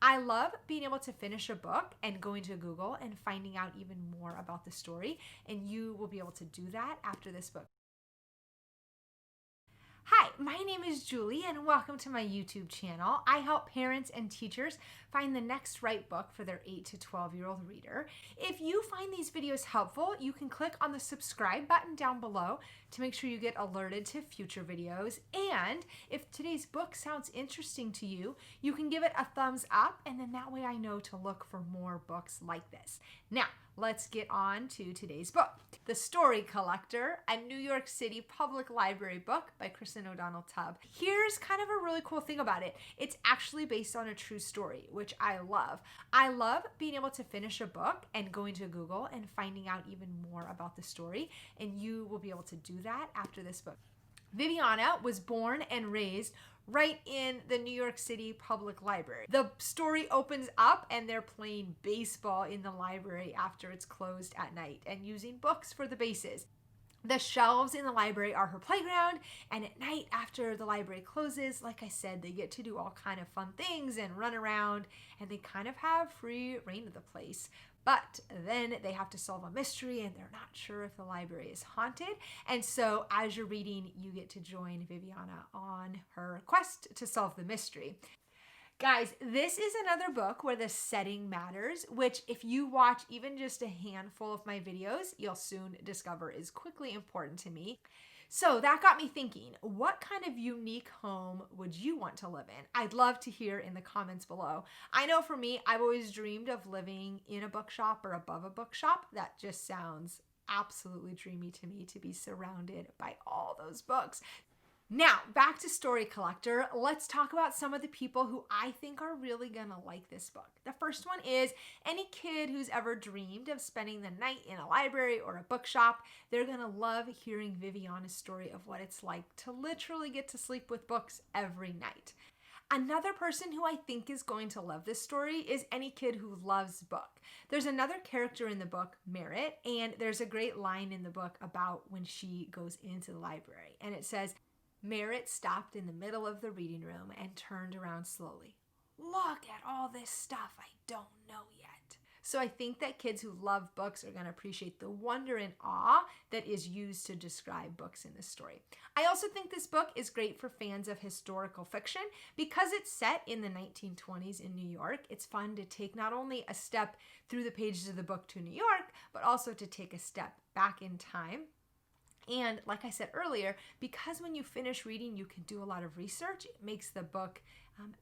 I love being able to finish a book and going to Google and finding out even more about the story, and you will be able to do that after this book. Hi, my name is Julie and welcome to my YouTube channel. I help parents and teachers find the next right book for their 8 to 12-year-old reader. If you find these videos helpful, you can click on the subscribe button down below to make sure you get alerted to future videos. And if today's book sounds interesting to you, you can give it a thumbs up, and then that way I know to look for more books like this. Now, let's get on to today's book. The Story Collector, a New York City Public Library book by Kristin O'Donnell Tubb. Here's kind of a really cool thing about it. It's actually based on a true story, which I love. I love being able to finish a book and going to Google and finding out even more about the story, and you will be able to do that after this book. Vivian was born and raised right in the New York City Public Library. The story opens up and they're playing baseball in the library after it's closed at night and using books for the bases. The shelves in the library are her playground, and at night after the library closes, like I said, they get to do all kind of fun things and run around, and they kind of have free reign of the place. But then they have to solve a mystery and they're not sure if the library is haunted. And so as you're reading, you get to join Viviana on her quest to solve the mystery. Guys, this is another book where the setting matters, which if you watch even just a handful of my videos, you'll soon discover is quickly important to me. So that got me thinking, what kind of unique home would you want to live in? I'd love to hear in the comments below. I know for me, I've always dreamed of living in a bookshop or above a bookshop. That just sounds absolutely dreamy to me, to be surrounded by all those books. Now, back to Story Collector. Let's talk about some of the people who I think are really gonna like this book. The first one is any kid who's ever dreamed of spending the night in a library or a bookshop. They're gonna love hearing Viviana's story of what it's like to literally get to sleep with books every night. Another person who I think is going to love this story is any kid who loves book. There's another character in the book, Merritt, and there's a great line in the book about when she goes into the library, and it says, Merritt stopped in the middle of the reading room and turned around slowly. Look at all this stuff I don't know yet. So I think that kids who love books are going to appreciate the wonder and awe that is used to describe books in this story. I also think this book is great for fans of historical fiction because it's set in the 1920s in New York. It's fun to take not only a step through the pages of the book to New York, but also to take a step back in time. And like I said earlier, because when you finish reading, you can do a lot of research, it makes the book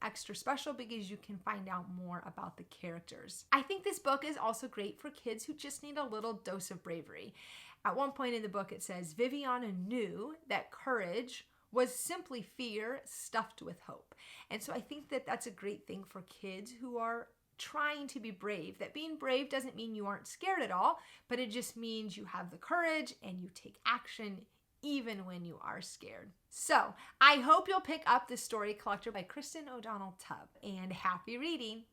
extra special because you can find out more about the characters. I think this book is also great for kids who just need a little dose of bravery. At one point in the book, it says, Viviana knew that courage was simply fear stuffed with hope. And so I think that that's a great thing for kids who are trying to be brave. That being brave doesn't mean you aren't scared at all, but it just means you have the courage and you take action even when you are scared. So I hope you'll pick up The Story Collector by Kristin O'Donnell Tubb, and happy reading.